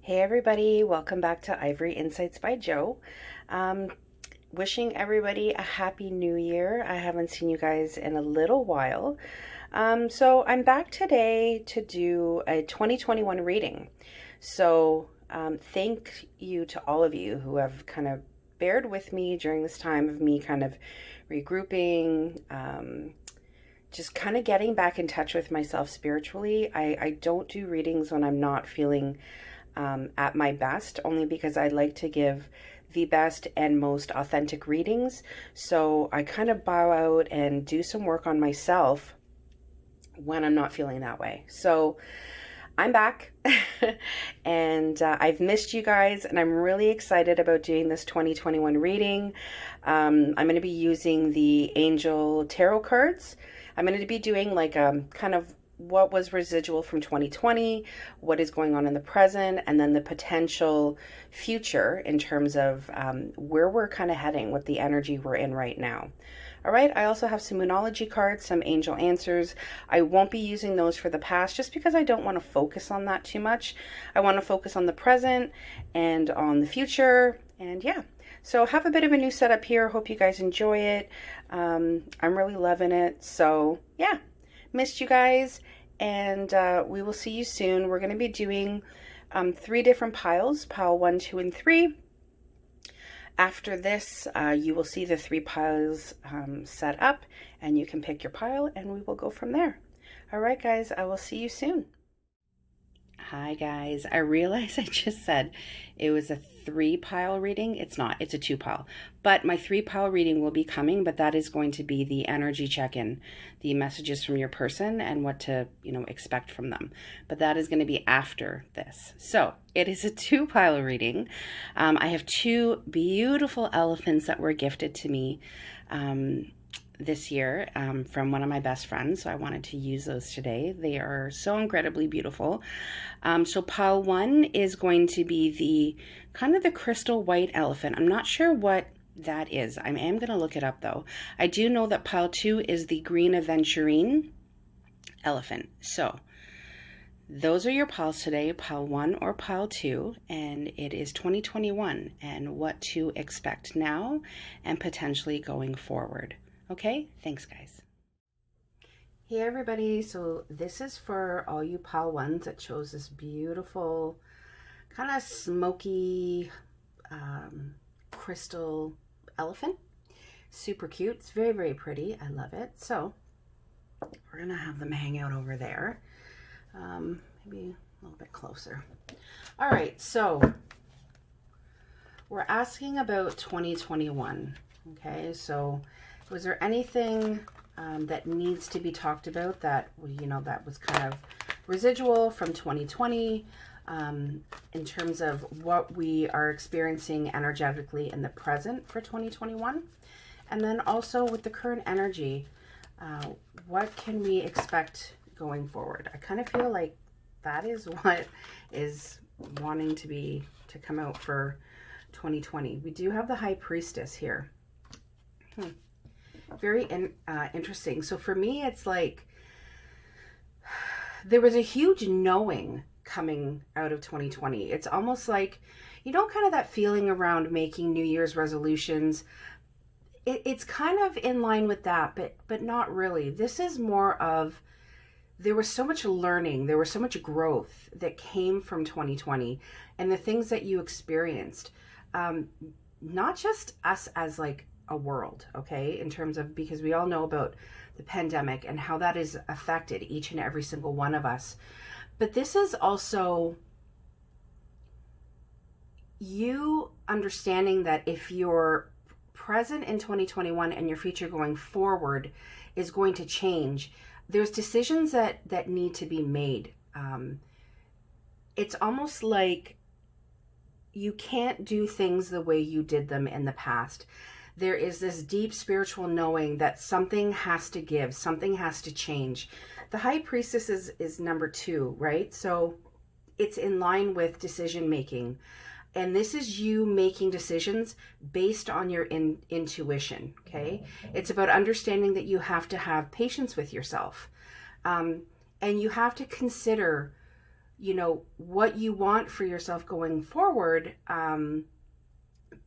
Hey everybody, welcome back to Ivory Insights by Joe. Um, Wishing everybody a happy new year. I haven't seen you guys in a little while. So I'm back today to do a 2021 reading. Thank you to all of you who have kind of bared with me during this time of me kind of regrouping, just kind of getting back in touch with myself spiritually. I don't do readings when I'm not feeling at my best, only because I like to give the best and most authentic readings. So I kind of bow out and do some work on myself when I'm not feeling that way. So I'm back and I've missed you guys, and I'm really excited about doing this 2021 reading. I'm going to be using the Angel Tarot cards. I'm going to be doing like kind of what was residual from 2020, what is going on in the present, and then the potential future in terms of where we're kind of heading with the energy we're in right now. All right, I also have some Moonology cards, some angel answers. I won't be using those for the past just because I don't want to focus on that too much. I want to focus on the present and on the future, and yeah. So have a bit of a new setup here. Hope you guys enjoy it. I'm really loving it. So yeah, missed you guys, and we will see you soon. We're going to be doing 3 different piles, pile 1, 2, and 3. After this, you will see the 3 piles set up, and you can pick your pile, and we will go from there. All right, guys, I will see you soon. Hi, guys. I realize I just said it was a 3-pile reading. It's not. It's a 2-pile. But my 3-pile reading will be coming, but that is going to be the energy check-in, the messages from your person and what to, expect from them. But that is going to be after this. So it is a 2-pile reading. I have 2 beautiful elephants that were gifted to me this year from one of my best friends, so I wanted to use those today. They are so incredibly beautiful. So pile 1 is going to be the kind of the crystal white elephant. I'm not sure what that is. I am going to look it up though. I do know that pile 2 is the green aventurine elephant. So those are your piles today, pile 1 or pile 2, and it is 2021 and what to expect now and potentially going forward. Okay, thanks guys. Hey everybody, so this is for all you pile 1s that chose this beautiful kind of smoky crystal elephant. Super cute. It's very, very pretty. I love it. So we're gonna have them hang out over there. Maybe a little bit closer. All right, so we're asking about 2021. Okay, so was there anything that needs to be talked about that, that was kind of residual from 2020 in terms of what we are experiencing energetically in the present for 2021? And then also with the current energy, what can we expect going forward? I kind of feel like that is what is wanting to come out for 2020. We do have the High Priestess here. Very interesting. So for me, it's like there was a huge knowing coming out of 2020. It's almost like, kind of that feeling around making New Year's resolutions. It's kind of in line with that, but not really. This is more of, there was so much learning, there was so much growth that came from 2020 and the things that you experienced. Not just us as like a world, okay, in terms of, because we all know about the pandemic and how that has affected each and every single one of us. But this is also you understanding that if you're present in 2021 and your future going forward is going to change, there's decisions that need to be made. It's almost like you can't do things the way you did them in the past. There is this deep spiritual knowing that something has to give, something has to change. The High Priestess is number 2, right? So it's in line with decision making. And this is you making decisions based on your intuition, okay? It's about understanding that you have to have patience with yourself. And you have to consider you know, what you want for yourself going forward,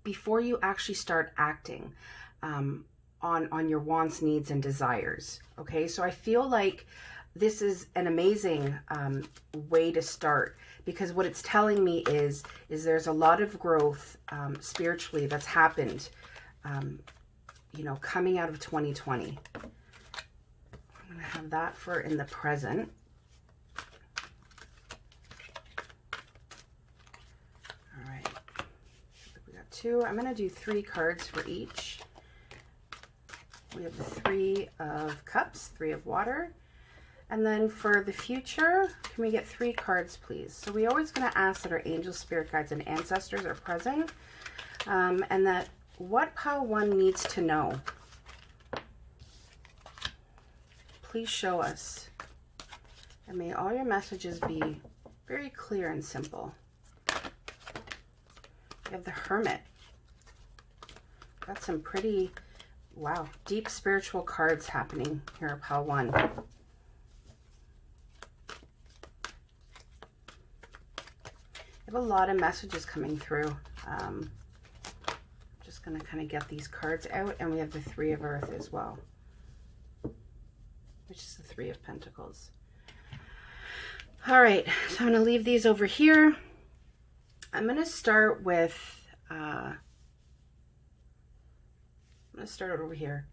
before you actually start acting on your wants, needs, and desires. Okay, so I feel like this is an amazing way to start, because what it's telling me is there's a lot of growth spiritually that's happened, you know, coming out of 2020. I'm going to have that for in the present. All right, we got 2. I'm going to do 3 cards for each. We have the 3 of Cups, 3 of Water. And then for the future, can we get 3 cards, please? So we always going to ask that our angels, spirit guides, and ancestors are present. And that what pile 1 needs to know. Please show us. And may all your messages be very clear and simple. We have the Hermit. Got some pretty, wow, deep spiritual cards happening here at pile 1. A lot of messages coming through. Just going to kind of get these cards out, and we have the 3 of Earth as well, which is the 3 of Pentacles. All right, so I'm going to leave these over here. I'm going to start with I'm going to start over here.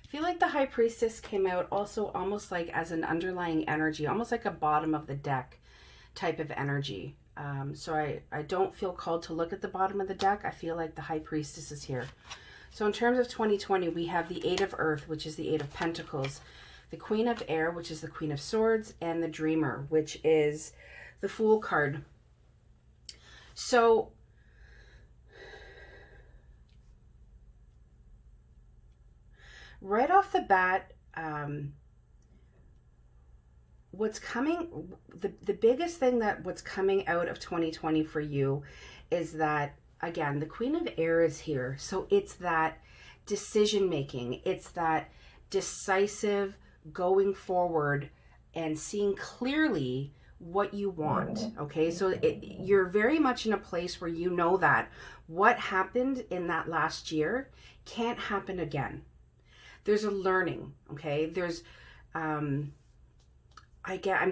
I feel like the High Priestess came out also almost like as an underlying energy, almost like a bottom of the deck type of energy. So I don't feel called to look at the bottom of the deck. I feel like the High Priestess is here. So in terms of 2020, we have the 8 of Earth, which is the 8 of Pentacles, the Queen of Air, which is the Queen of Swords, and the Dreamer, which is the Fool card. So right off the bat, what's coming, the biggest thing that what's coming out of 2020 for you is that, again, the Queen of Air is here. So it's that decision making. It's that decisive going forward and seeing clearly what you want. Okay, so you're very much in a place where you know that what happened in that last year can't happen again. There's a learning. Okay, there's I'm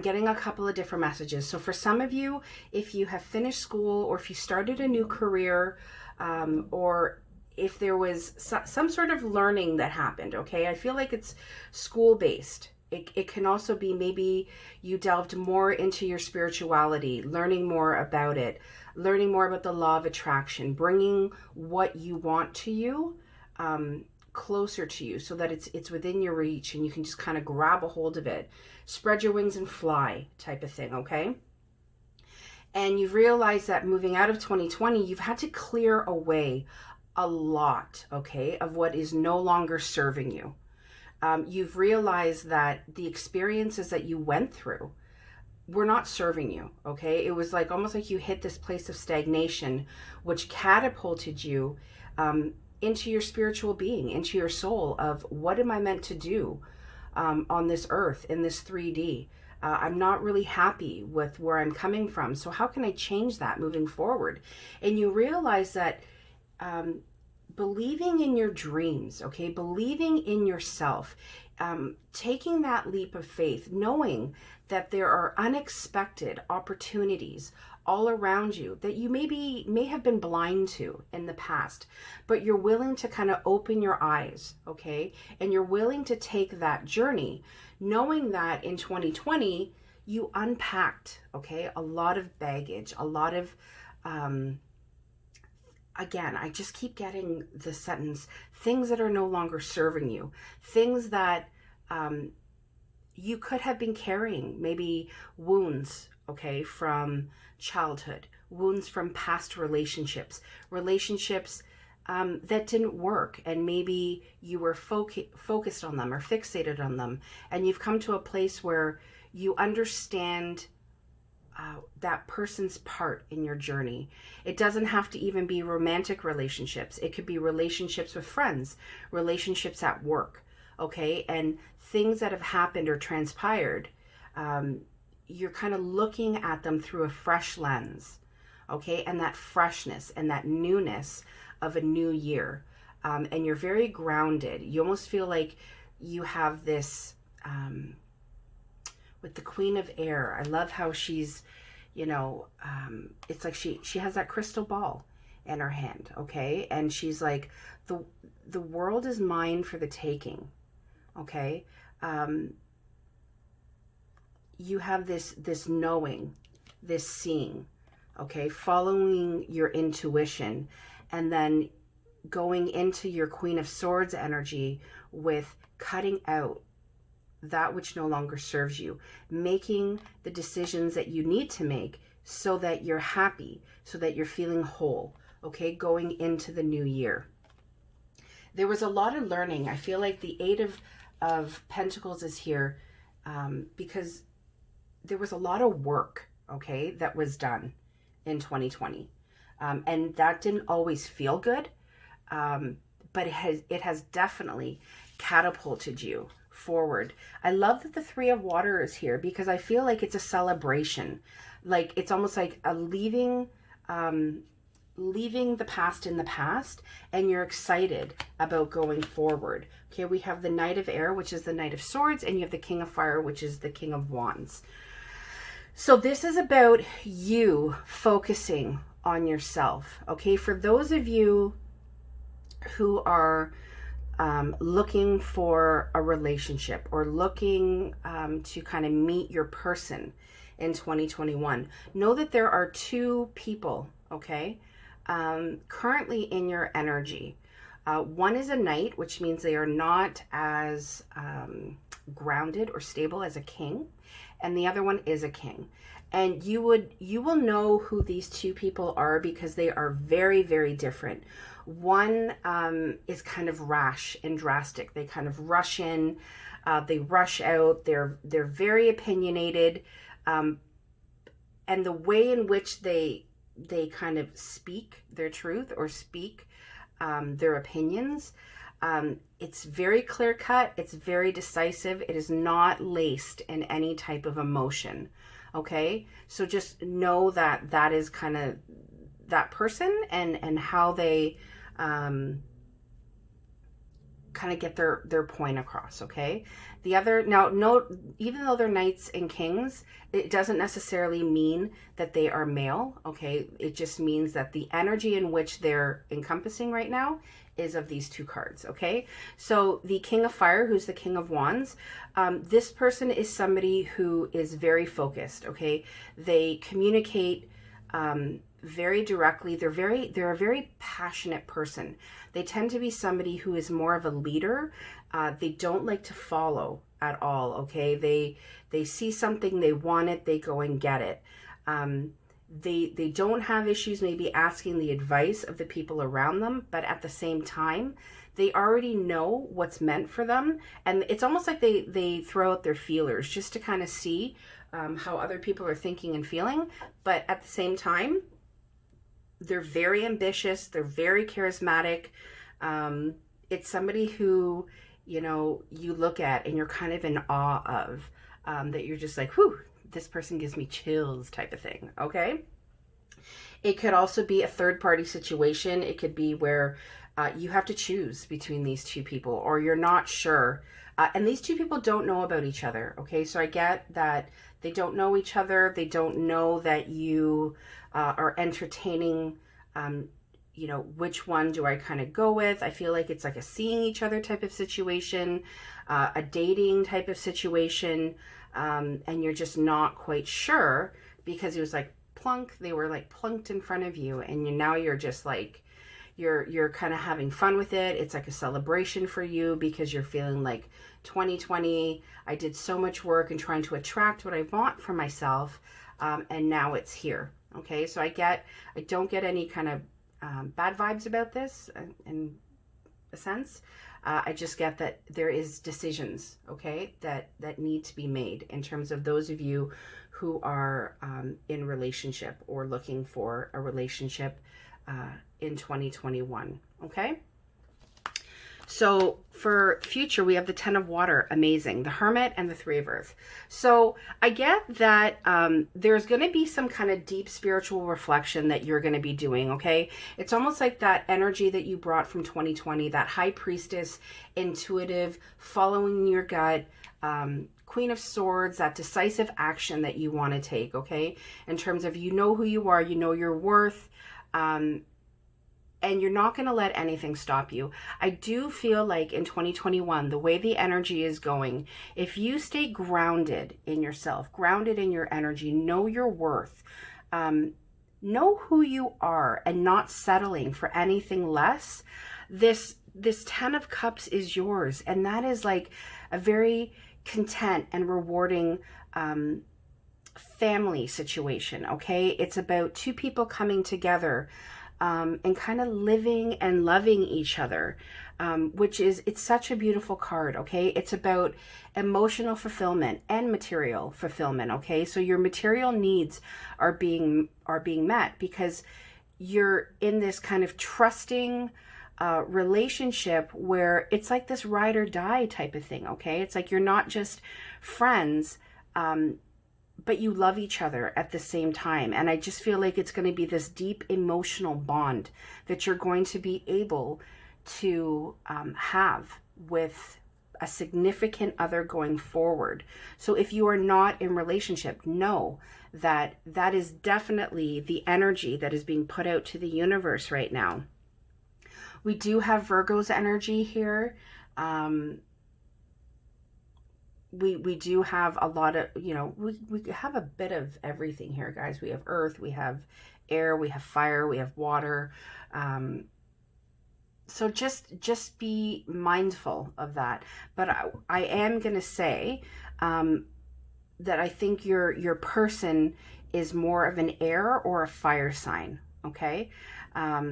getting a couple of different messages. So for some of you, if you have finished school, or if you started a new career, or if there was some sort of learning that happened, okay, I feel like it's school-based. It can also be maybe you delved more into your spirituality, learning more about it, learning more about the law of attraction, bringing what you want to you closer to you so that it's within your reach and you can just kind of grab a hold of it. Spread your wings and fly type of thing, okay? And you've realized that moving out of 2020, you've had to clear away a lot, okay, of what is no longer serving you. You've realized that the experiences that you went through were not serving you, okay? It was like almost like you hit this place of stagnation, which catapulted you into your spiritual being, into your soul of what am I meant to do on this earth, in this 3D. I'm not really happy with where I'm coming from. So how can I change that moving forward? And you realize that believing in your dreams, okay, believing in yourself, taking that leap of faith, knowing that there are unexpected opportunities all around you that you may have been blind to in the past, but you're willing to kind of open your eyes, okay? And you're willing to take that journey, knowing that in 2020, you unpacked, okay, a lot of baggage, a lot of, again, I just keep getting the sentence, things that are no longer serving you, things that you could have been carrying, maybe wounds, okay, from childhood, wounds from past relationships that didn't work, and maybe you were focused on them or fixated on them, and you've come to a place where you understand that person's part in your journey. It doesn't have to even be romantic relationships. It could be relationships with friends, relationships at work, okay, and things that have happened or transpired. you're kind of looking at them through a fresh lens, okay? And that freshness and that newness of a new year. And you're very grounded. You almost feel like you have this, with the Queen of Air, I love how she's, it's like she has that crystal ball in her hand, okay? And she's like, the world is mine for the taking, okay? You have this knowing, this seeing, okay? Following your intuition, and then going into your Queen of Swords energy with cutting out that which no longer serves you, making the decisions that you need to make so that you're happy, so that you're feeling whole, okay, going into the new year. There was a lot of learning. I feel like the Eight of Pentacles is here because there was a lot of work, okay, that was done in 2020. And that didn't always feel good, but it has definitely catapulted you forward. I love that the Three of Water is here because I feel like it's a celebration. Like it's almost like a leaving the past in the past, and you're excited about going forward. Okay, we have the Knight of Air, which is the Knight of Swords, and you have the King of Fire, which is the King of Wands. So this is about you focusing on yourself. Okay, for those of you who are looking for a relationship or looking to kind of meet your person in 2021, know that there are two people, okay, currently in your energy. One is a knight, which means they are not as grounded or stable as a king, and the other one is a king. And you will know who these two people are because they are very, very different. One is kind of rash and drastic. They kind of rush in, they rush out. They're very opinionated, and the way in which they kind of speak their truth or speak their opinions, it's very clear cut. It's very decisive. It is not laced in any type of emotion. Okay, so just know that that is kind of that person and how they kind of get their point across. Okay, the other, now no, even though they're knights and kings, it doesn't necessarily mean that they are male. Okay, it just means that the energy in which they're encompassing right now is of these two cards. Okay, so the King of Fire, who's the King of Wands, this person is somebody who is very focused. Okay, they communicate very directly. They're a very passionate person. They tend to be somebody who is more of a leader. They don't like to follow at all. Okay, they see something, they want it, they go and get it. They don't have issues maybe asking the advice of the people around them, but at the same time, they already know what's meant for them. And it's almost like they throw out their feelers just to kind of see how other people are thinking and feeling. But at the same time, they're very ambitious. They're very charismatic. It's somebody who, you look at and you're kind of in awe of, that you're just like, whew, this person gives me chills type of thing. Okay. It could also be a third party situation. It could be where you have to choose between these two people, or you're not sure. And these two people don't know about each other. Okay. So I get that they don't know each other. They don't know that you are entertaining, which one do I kind of go with? I feel like it's like a seeing each other type of situation, a dating type of situation. And you're just not quite sure because it was like plunk, they were like plunked in front of you, and now you're just like, you're kind of having fun with it. It's like a celebration for you because you're feeling like 2020, I did so much work in trying to attract what I want for myself, and now it's here. Okay, so I don't get any kind of bad vibes about this in a sense. I just get that there is decisions, okay, that need to be made in terms of those of you who are in relationship or looking for a relationship in 2021, okay? So for future, we have the 10 of water, amazing, the hermit and the 3 of earth. So I get that there's going to be some kind of deep spiritual reflection that you're going to be doing, okay? It's almost like that energy that you brought from 2020, that high priestess, intuitive, following your gut, Queen of Swords, that decisive action that you want to take, okay? In terms of, you know who you are, you know your worth, and you're not going to let anything stop you. I do feel like in 2021, the way the energy is going, if you stay grounded in yourself, grounded in your energy, know your worth, know who you are, and not settling for anything less, this 10 of Cups is yours. And that is like a very content and rewarding family situation, okay? It's about 2 people coming together and kind of living and loving each other, which is, it's such a beautiful card, okay? It's about emotional fulfillment and material fulfillment, okay? So your material needs are being met because you're in this kind of trusting relationship where it's like this ride or die type of thing, okay? It's like you're not just friends, but you love each other at the same time. And I just feel like it's going to be this deep emotional bond that you're going to be able to have with a significant other going forward. So if you are not in relationship, know that that is definitely the energy that is being put out to the universe right now. We do have Virgo's energy here. We do have a lot of, you know, we have a bit of everything here, guys. We have earth, we have air, we have fire, we have water. So just be mindful of that. But I am going to say that I think your person is more of an air or a fire sign, okay?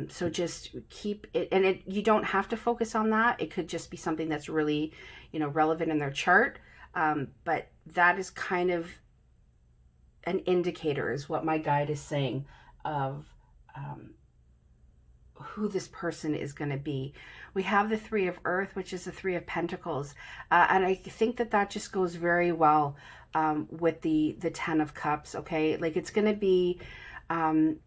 So just keep it, and you don't have to focus on that. It could just be something that's really, you know, relevant in their chart. But that is kind of an indicator, is what my guide is saying, of who this person is going to be. We have the 3 of earth, which is the 3 of pentacles. And I think that just goes very well with the 10 of cups, okay? Like, it's going to be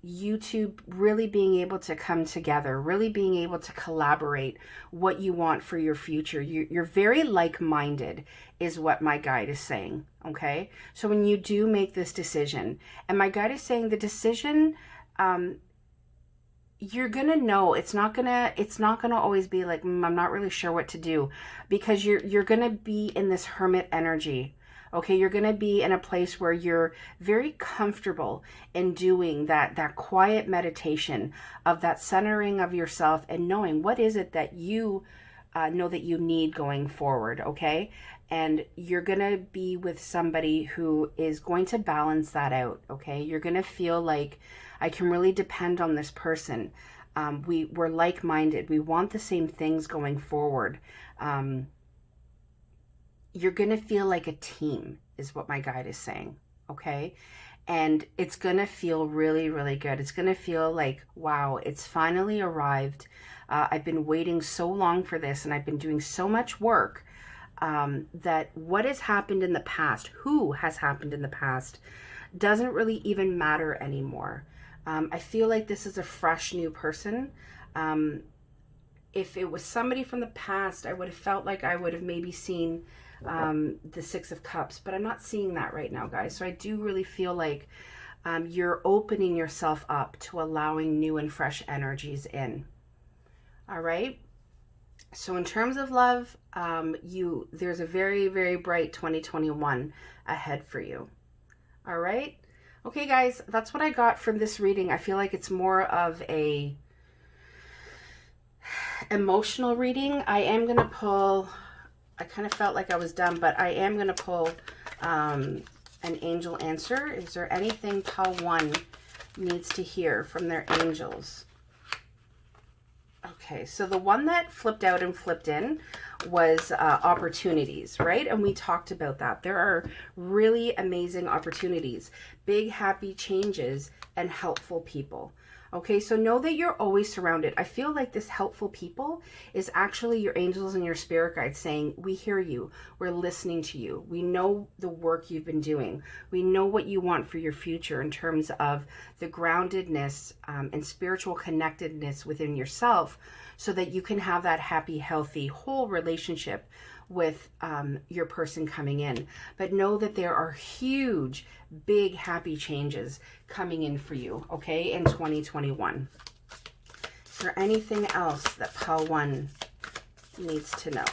you two really being able to come together, really being able to collaborate what you want for your future. You're very like-minded, is what my guide is saying, okay? So when you do make this decision, and my guide is saying the decision, you're gonna know, it's not gonna always be like, I'm not really sure what to do, because you're gonna be in this hermit energy. Okay, you're going to be in a place where you're very comfortable in doing that quiet meditation of that centering of yourself and knowing what is it that you know that you need going forward, okay? And you're going to be with somebody who is going to balance that out, okay? You're going to feel like, I can really depend on this person. We're like-minded. We want the same things going forward. You're going to feel like a team, is what my guide is saying, okay? And it's going to feel really, really good. It's going to feel like, wow, it's finally arrived. I've been waiting so long for this, and I've been doing so much work that what has happened in the past, who has happened in the past, doesn't really even matter anymore. I feel like this is a fresh new person. If it was somebody from the past, I would have felt like I would have maybe seen the 6 of Cups, but I'm not seeing that right now, guys. So I do really feel like you're opening yourself up to allowing new and fresh energies in. All right. So in terms of love, there's a very, very bright 2021 ahead for you. All right. Okay, guys, that's what I got from this reading. I feel like it's more of a emotional reading. I am going to pull, I kind of felt like I was done, but I am going to pull an angel answer. Is there anything pile 1 needs to hear from their angels? Okay, so the one that flipped out and flipped in was opportunities, right? And we talked about that. There are really amazing opportunities, big happy changes and helpful people. Okay, so know that you're always surrounded. I feel like this helpful people is actually your angels and your spirit guides saying, we hear you, we're listening to you, we know the work you've been doing, we know what you want for your future in terms of the groundedness and spiritual connectedness within yourself, so that you can have that happy, healthy, whole relationship with your person coming in. But know that there are huge, big, happy changes coming in for you, okay, in 2021. Is there anything else that Pile 1 needs to know?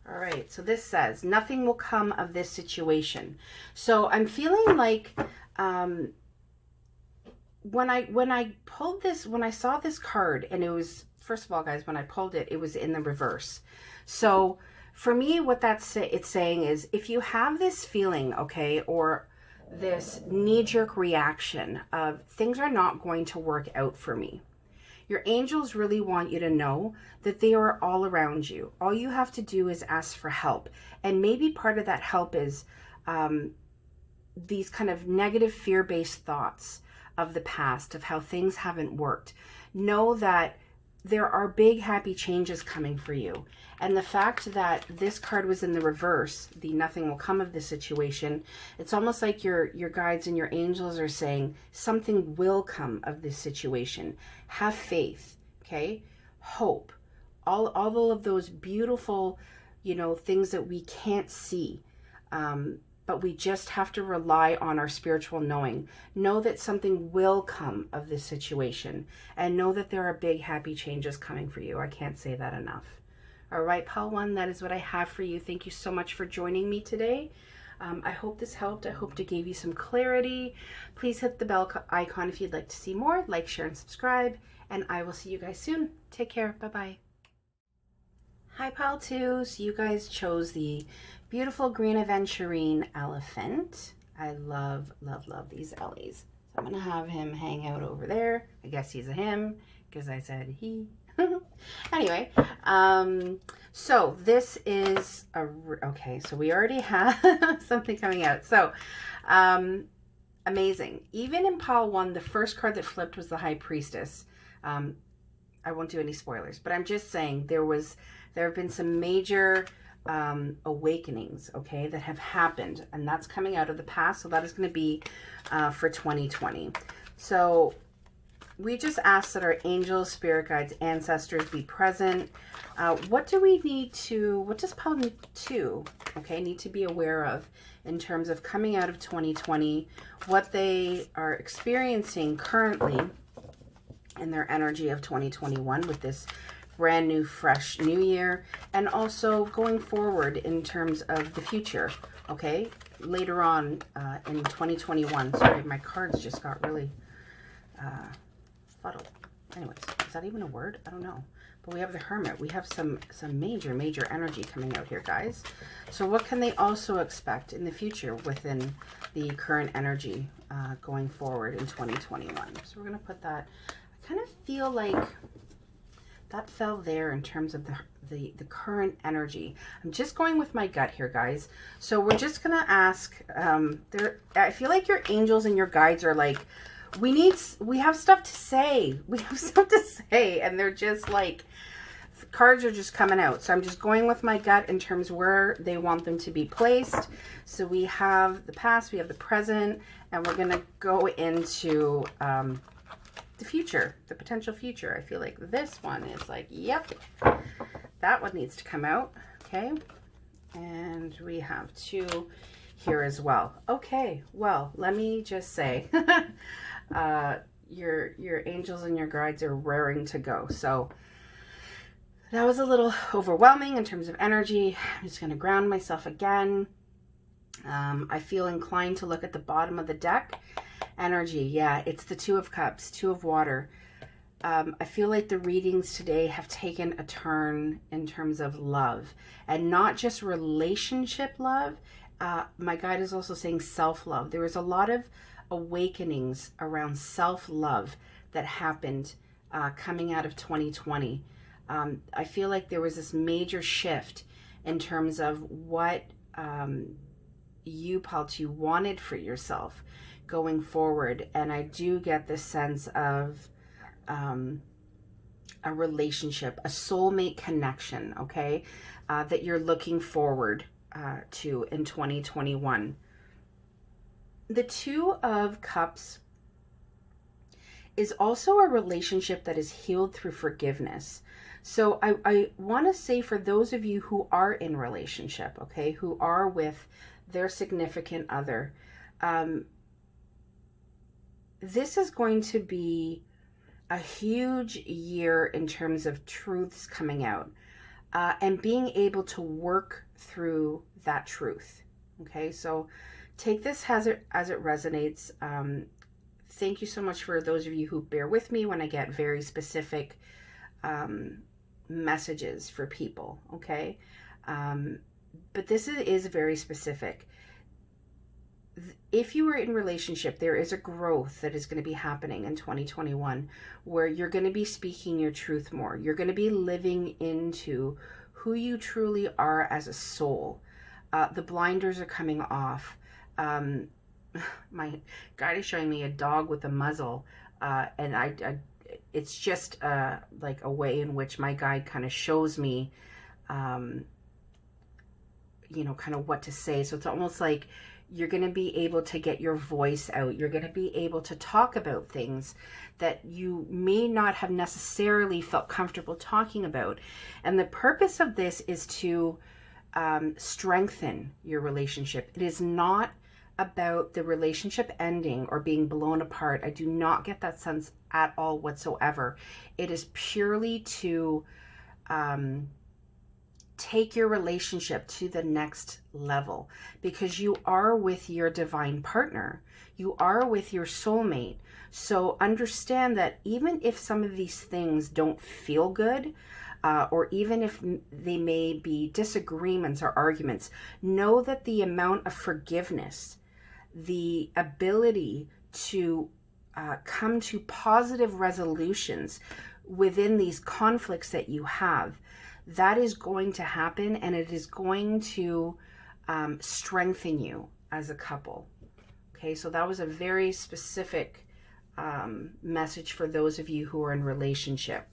All right, so this says, nothing will come of this situation. So I'm feeling like when I pulled this, when I saw this card, and it was, first of all, guys, when I pulled it, it was in the reverse. So for me, what it's saying is, if you have this feeling, okay, or this knee-jerk reaction of things are not going to work out for me, your angels really want you to know that they are all around you. All you have to do is ask for help. And maybe part of that help is these kind of negative fear-based thoughts of the past, of how things haven't worked. Know that there are big happy changes coming for you. And the fact that this card was in the reverse, the nothing will come of this situation, it's almost like your guides and your angels are saying something will come of this situation. Have faith, okay? Hope. All of those beautiful, things that we can't see. But we just have to rely on our spiritual knowing. Know that something will come of this situation, and know that there are big happy changes coming for you. I can't say that enough. All right, Pile 1, that is what I have for you. Thank you so much for joining me today. I hope this helped. I hope to give you some clarity. Please hit the bell icon if you'd like to see more. Like, share, and subscribe. And I will see you guys soon. Take care. Bye-bye. Hi, Pile 2. So you guys chose the beautiful green aventurine elephant. I love, love, love these Ellies. So I'm going to have him hang out over there. I guess he's a him because I said he. Anyway, so this is okay, so we already have something coming out. So, amazing. Even in Pile 1, the first card that flipped was the High Priestess. I won't do any spoilers, but I'm just saying there have been some major awakenings, okay, that have happened, and that's coming out of the past. So that is going to be for 2020. So we just ask that our angels, spirit guides, ancestors be present. What does Pile 2, okay, need to be aware of in terms of coming out of 2020, what they are experiencing currently in their energy of 2021 with this brand new, fresh new year, and also going forward in terms of the future, okay, later on in 2021. Sorry, my cards just got really fuddled. Anyways, is that even a word? I don't know. But we have the Hermit. We have some major, major energy coming out here, guys. So what can they also expect in the future within the current energy going forward in 2021? So we're going to put that. I kind of feel like that fell there in terms of the current energy. I'm just going with my gut here, guys. So we're just going to ask, I feel like your angels and your guides are like, we have stuff to say. We have stuff to say. And they're just like, cards are just coming out. So I'm just going with my gut in terms of where they want them to be placed. So we have the past, we have the present, and we're going to go into the future, the potential future. I feel like this one is like, yep, that one needs to come out. Okay. And we have 2 here as well. Okay. Well, let me just say, your angels and your guides are raring to go. So that was a little overwhelming in terms of energy. I'm just going to ground myself again. I feel inclined to look at the bottom of the deck. Energy, yeah, it's the 2 of Cups, 2 of Water. I feel like the readings today have taken a turn in terms of love, and not just relationship love. My guide is also saying self-love. There was a lot of awakenings around self-love that happened coming out of 2020. I feel like there was this major shift in terms of what you, Paltu, wanted for yourself going forward. And I do get this sense of a relationship, a soulmate connection, okay, that you're looking forward to in 2021. The Two of Cups is also a relationship that is healed through forgiveness. So I want to say, for those of you who are in relationship, okay, who are with their significant other, this is going to be a huge year in terms of truths coming out, and being able to work through that truth. Okay, so take this as it resonates. Thank you so much for those of you who bear with me when I get very specific messages for people, okay? But this is very specific. If you are in relationship, there is a growth that is going to be happening in 2021 where you're going to be speaking your truth more. You're going to be living into who you truly are as a soul. The blinders are coming off. My guide is showing me a dog with a muzzle, and I it's just like a way in which my guide kind of shows me, kind of what to say. So it's almost like you're going to be able to get your voice out. You're going to be able to talk about things that you may not have necessarily felt comfortable talking about. And the purpose of this is to strengthen your relationship. It is not about the relationship ending or being blown apart. I do not get that sense at all whatsoever. It is purely to take your relationship to the next level, because you are with your divine partner. You are with your soulmate. So understand that even if some of these things don't feel good, or even if they may be disagreements or arguments, know that the amount of forgiveness, the ability to come to positive resolutions within these conflicts that you have, that is going to happen, and it is going to strengthen you as a couple. Okay, so that was a very specific message for those of you who are in relationship.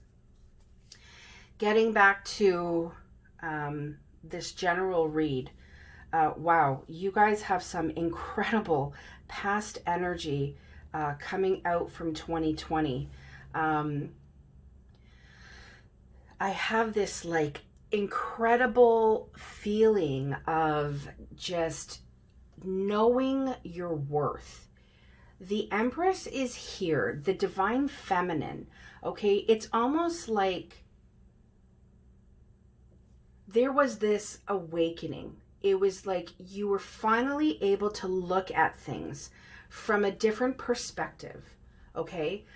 Getting back to this general read, wow, you guys have some incredible past energy coming out from 2020. I have this like incredible feeling of just knowing your worth. The Empress is here, the divine feminine. Okay, it's almost like there was this awakening. It was like you were finally able to look at things from a different perspective, okay?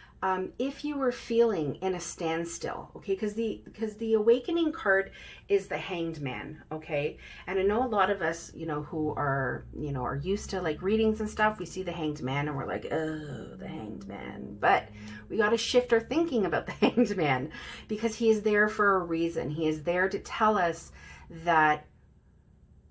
If you were feeling in a standstill, okay, because the awakening card is the Hanged Man, okay? And I know a lot of us, who are, are used to like readings and stuff, we see the Hanged Man and we're like, oh, the Hanged Man. But we got to shift our thinking about the Hanged Man, because he is there for a reason. He is there to tell us that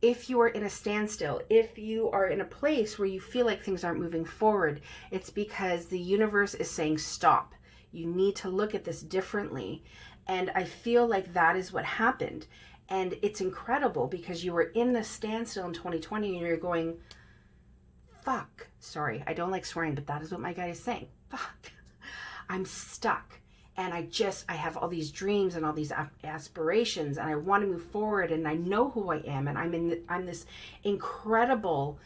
if you are in a standstill, if you are in a place where you feel like things aren't moving forward, it's because the universe is saying stop. You need to look at this differently. And I feel like that is what happened. And it's incredible, because you were in this standstill in 2020 and you're going, fuck. Sorry, I don't like swearing, but that is what my guy is saying. Fuck. I'm stuck. And I have all these dreams and all these aspirations, and I want to move forward, and I know who I am, and I'm this incredible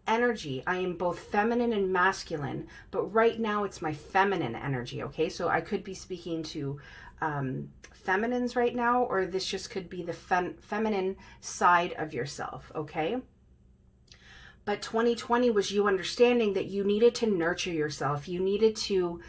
energy. I am both feminine and masculine, but right now it's my feminine energy, okay? So I could be speaking to feminines right now, or this just could be the feminine side of yourself, okay? But 2020 was you understanding that you needed to nurture yourself. You needed to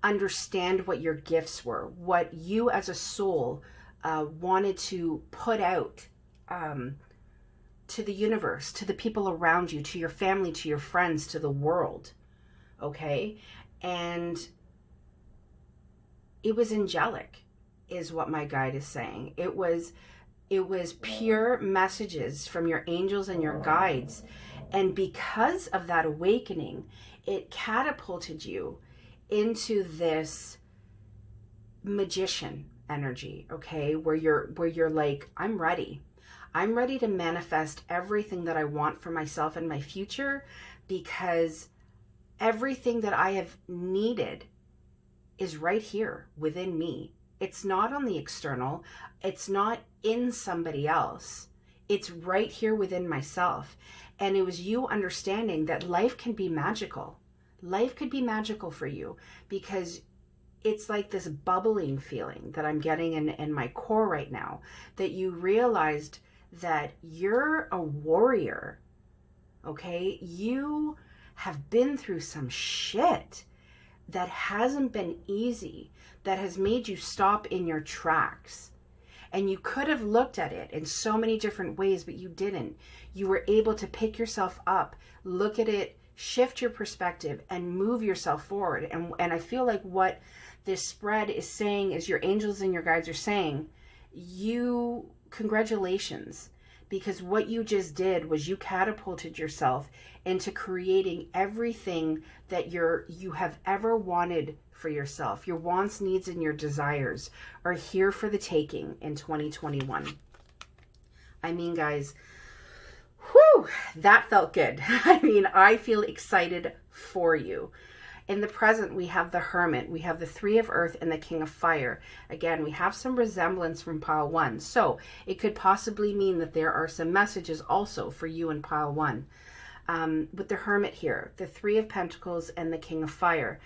understand what your gifts were, what you as a soul wanted to put out to the universe, to the people around you, to your family, to your friends, to the world, okay? And it was angelic, is what my guide is saying. It was It was pure messages from your angels and your guides. And because of that awakening, it catapulted you into this magician energy, okay? Where you're like, I'm ready. I'm ready to manifest everything that I want for myself and my future, because everything that I have needed is right here within me. It's not on the external. It's not in somebody else. It's right here within myself. And it was you understanding that life can be magical. Life could be magical for you, because it's like this bubbling feeling that I'm getting in my core right now, that you realized that you're a warrior, okay? You have been through some shit that hasn't been easy, that has made you stop in your tracks. And you could have looked at it in so many different ways, but you didn't. You were able to pick yourself up, look at it, shift your perspective, and move yourself forward. And I feel like what this spread is saying is, your angels and your guides are saying, congratulations, because what you just did was you catapulted yourself into creating everything that you have ever wanted for yourself. Your wants, needs, and your desires are here for the taking in 2021. I mean, guys, whew, that felt good. I mean, I feel excited for you. In the present, we have the Hermit, we have the Three of Earth, and the King of Fire. Again, we have some resemblance from pile 1. So it could possibly mean that there are some messages also for you in pile 1. With the Hermit here, the Three of Pentacles, and the King of Fire.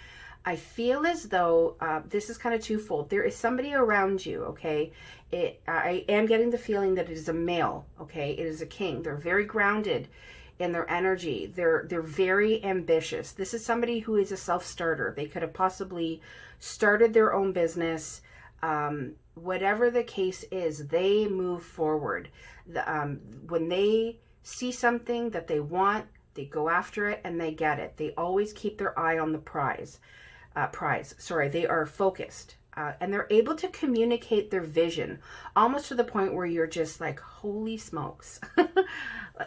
I feel as though this is kind of twofold. There is somebody around you, okay? I am getting the feeling that it is a male, okay? It is a king. They're very grounded in their energy. They're very ambitious. This is somebody who is a self-starter. They could have possibly started their own business. Whatever the case is, they move forward. When they see something that they want, they go after it and they get it. They always keep their eye on the prize. They are focused. And they're able to communicate their vision almost to the point where you're just like, holy smokes.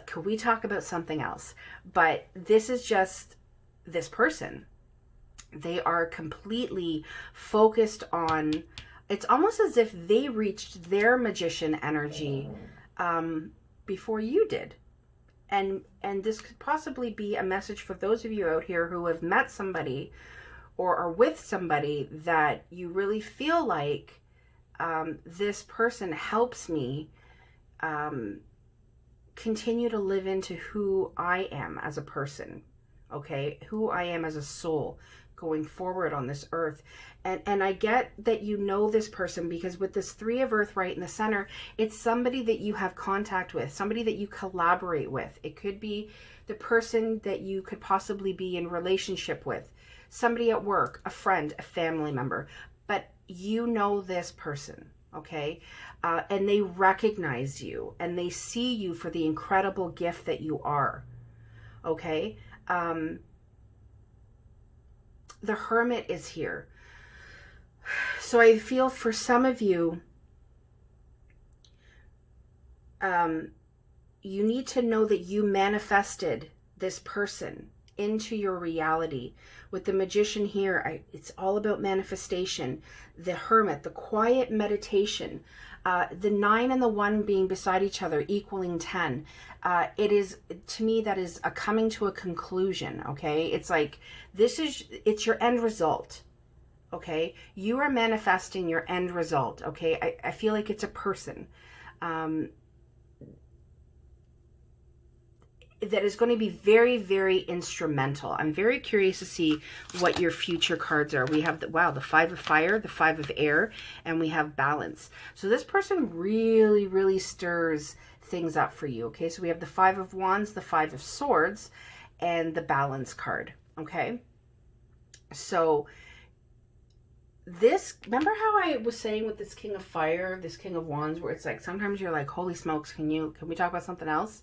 Could we talk about something else? But this is just this person. They are completely focused on, it's almost as if they reached their magician energy before you did. And this could possibly be a message for those of you out here who have met somebody or are with somebody that you really feel like this person helps me continue to live into who I am as a person, okay? Who I am as a soul going forward on this earth. And I get that you know this person, because with this Three of Earth right in the center, it's somebody that you have contact with, somebody that you collaborate with. It could be the person that you could possibly be in relationship with, somebody at work, a friend, a family member, but you know this person, okay? And they recognize you and they see you for the incredible gift that you are, okay? The Hermit is here. So I feel for some of you, you need to know that you manifested this person into your reality. With the Magician here, it's all about manifestation. The Hermit, the quiet meditation, the 9 and the 1 being beside each other, equaling 10. It is, to me, that is a coming to a conclusion, okay? It's like, it's your end result, okay? You are manifesting your end result, okay? I feel like it's a person. That is going to be very, very instrumental. I'm very curious to see what your future cards are. We have the 5 of Fire, the 5 of Air, and we have Balance. So this person really, really stirs things up for you, okay? So we have the 5 of Wands, the 5 of Swords, and the Balance card, okay? So this, remember how I was saying with this King of Fire, this King of Wands, where it's like, sometimes you're like, holy smokes, can we talk about something else?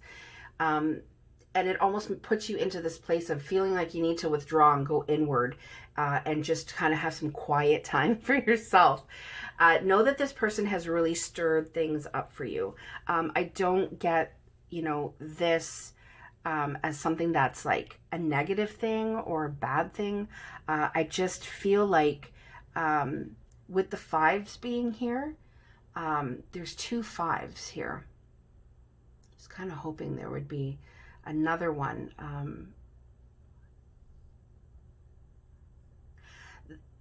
and it almost puts you into this place of feeling like you need to withdraw and go inward, and just kind of have some quiet time for yourself. Know that this person has really stirred things up for you. I don't get, this as something that's like a negative thing or a bad thing. I just feel like with the fives being here, there's 2 5s here. Just kind of hoping there would be another one.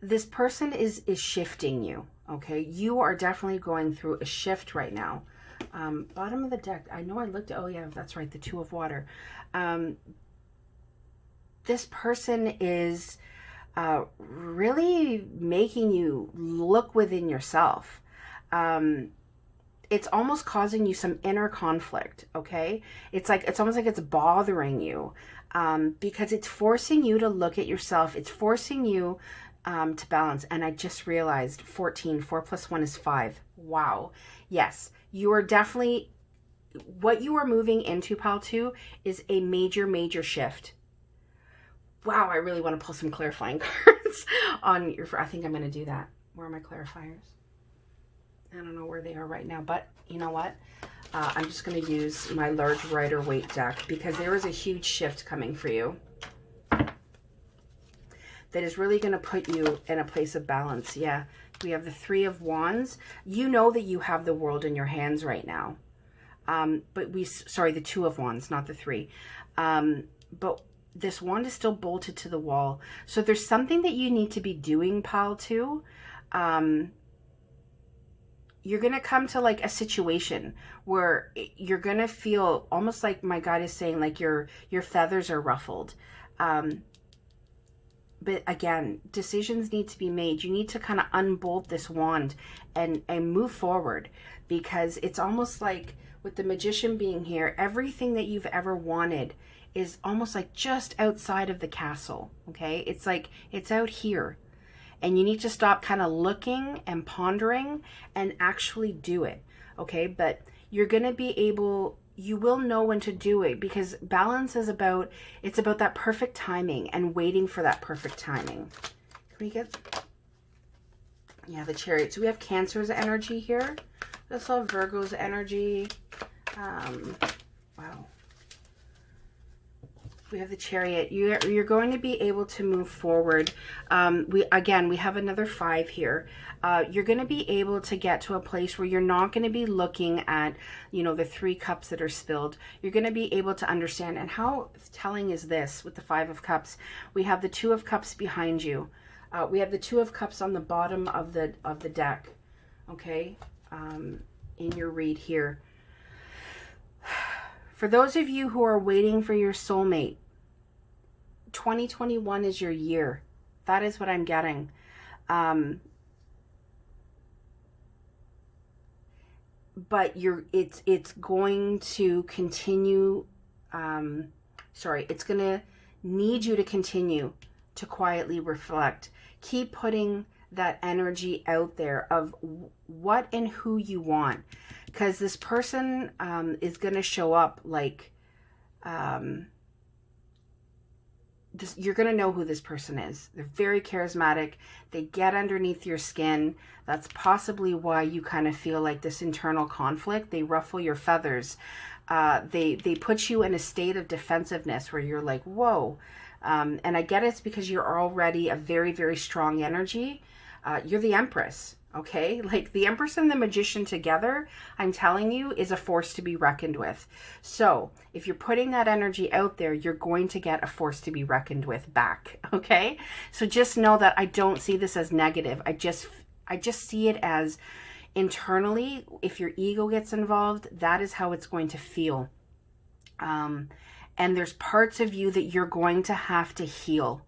This person is shifting you, okay? You are definitely going through a shift right now. Bottom of the deck, I know I looked, oh yeah, that's right, the 2 of water. This person is really making you look within yourself. It's almost causing you some inner conflict, okay? It's almost like it's bothering you, because it's forcing you to look at yourself. It's forcing you to balance. And I just realized 14, 4 plus 1 is 5. Wow. Yes, you are definitely, what you are moving into, pile 2, is a major, major shift. Wow, I really want to pull some clarifying cards on your, I think I'm going to do that. Where are my clarifiers? I don't know where they are right now, but you know what? I'm just going to use my large Rider-Waite deck, because there is a huge shift coming for you that is really going to put you in a place of balance. Yeah, we have the 3 of Wands. You know that you have the world in your hands right now. But the 2 of Wands, not the 3. But this wand is still bolted to the wall. So there's something that you need to be doing, pile 2. You're going to come to like a situation where you're going to feel almost like, my God is saying, like your feathers are ruffled. But again, decisions need to be made. You need to kind of unbolt this wand and move forward, because it's almost like with the Magician being here, everything that you've ever wanted is almost like just outside of the castle, okay? It's like it's out here. And you need to stop kind of looking and pondering and actually do it, okay? But you're going to be able, you will know when to do it, because balance is about, it's about that perfect timing and waiting for that perfect timing. Can we get, yeah, the Chariot. So we have Cancer's energy here. We also have Virgo's energy. Wow. We have the Chariot. You're going to be able to move forward. We have another 5 here. You're going to be able to get to a place where you're not going to be looking at, the 3 cups that are spilled. You're going to be able to understand. And how telling is this with the 5 of Cups? We have the 2 of Cups behind you. We have the 2 of Cups on the bottom of the deck. Okay, in your read here. For those of you who are waiting for your soulmate, 2021 is your year. That is what I'm getting. But it's going to continue. It's going to need you to continue to quietly reflect. Keep putting that energy out there of what and who you want. Because this person is going to show up like, you're going to know who this person is. They're very charismatic. They get underneath your skin. That's possibly why you kind of feel like this internal conflict. They ruffle your feathers. They put you in a state of defensiveness where you're like, whoa. And I get it's because you're already a very, very strong energy. You're the Empress. Okay, like the Empress and the Magician together, I'm telling you, is a force to be reckoned with. So if you're putting that energy out there, you're going to get a force to be reckoned with back. Okay, so just know that I don't see this as negative. I just see it as internally, if your ego gets involved, that is how it's going to feel. And there's parts of you that you're going to have to heal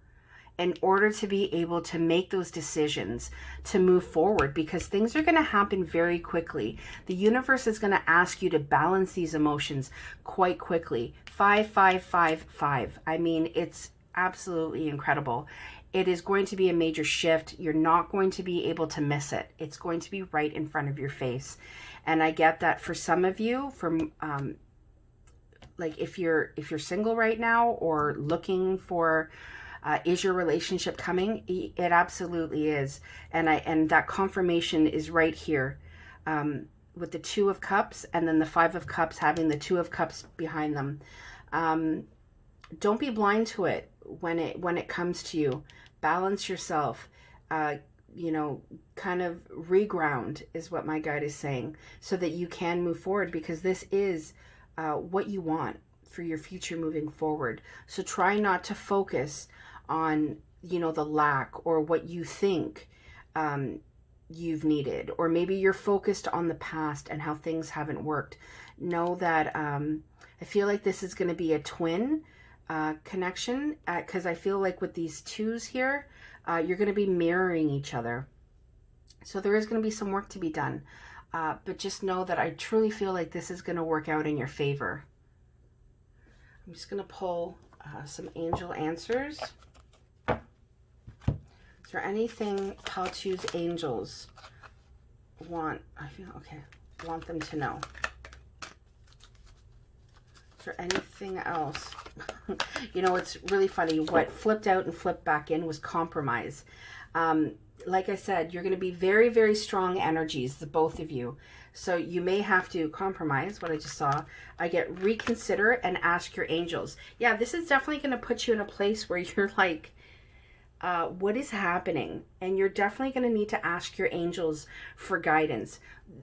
in order to be able to make those decisions to move forward, because things are going to happen very quickly. The universe is going to ask you to balance these emotions quite quickly. 5, 5, 5, 5. I mean, it's absolutely incredible. It is going to be a major shift. You're not going to be able to miss it. It's going to be right in front of your face. And I get that for some of you, from like if you're single right now or looking for, is your relationship coming? It absolutely is. And that confirmation is right here, with the Two of Cups and then the Five of Cups having the Two of Cups behind them. Don't be blind to it when it comes to you. Balance yourself. You know, kind of reground is what my guide is saying, so that you can move forward, because this is what you want for your future moving forward. So try not to focus on, you know, the lack or what you think you've needed, or maybe you're focused on the past and how things haven't worked. Know that I feel like this is going to be a twin connection, because I feel like with these twos here, you're going to be mirroring each other. So there is going to be some work to be done. But just know that I truly feel like this is going to work out in your favor. I'm just going to pull some angel answers. Is there anything Paltu's angels want them to know? Is there anything else? You know, it's really funny. What flipped out and flipped back in was compromise. Like I said, you're going to be very, very strong energies, the both of you. So you may have to compromise, what I just saw. I get reconsider and ask your angels. Yeah, this is definitely going to put you in a place where you're like, what is happening? And you're definitely going to need to ask your angels for guidance.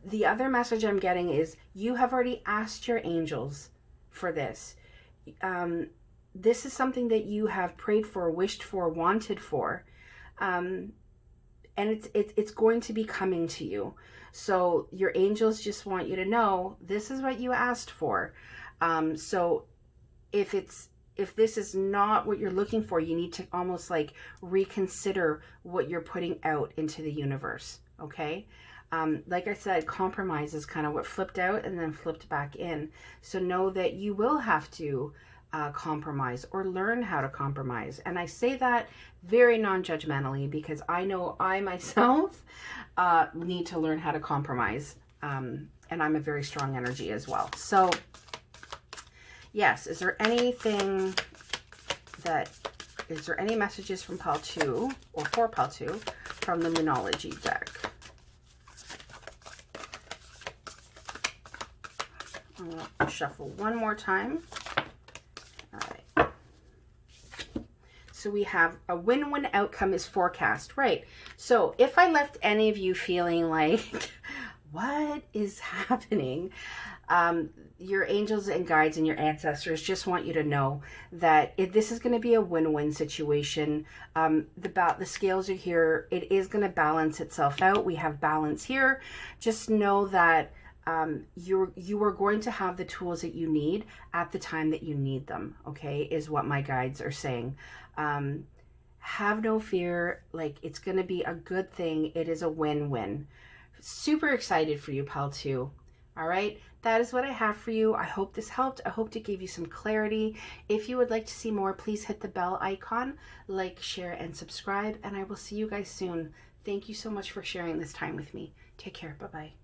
The other message I'm getting is you have already asked your angels for this. This is something that you have prayed for, wished for, wanted for. And it's going to be coming to you. So your angels just want you to know this is what you asked for. So if this is not what you're looking for, you need to almost like reconsider what you're putting out into the universe. Okay. Like I said, compromise is kind of what flipped out and then flipped back in. So know that you will have to compromise or learn how to compromise. And I say that very non-judgmentally, because I know I myself need to learn how to compromise. And I'm a very strong energy as well. So yes, is there any messages from Paltu or for Paltu from the Moonology deck? I'm going to shuffle one more time. All right. So we have a win-win outcome is forecast. Right. So if I left any of you feeling like, what is happening? Your angels and guides and your ancestors just want you to know that this is going to be a win-win situation. The scales are here. It is going to balance itself out. We have balance here. Just know that you are going to have the tools that you need at the time that you need them. Okay, is what my guides are saying. Have no fear. Like, it's going to be a good thing. It is a win-win. Super excited for you, Paltu. All right, that is what I have for you. I hope this helped. I hope to give you some clarity. If you would like to see more, please hit the bell icon, like, share, and subscribe, and I will see you guys soon. Thank you so much for sharing this time with me. Take care. Bye-bye.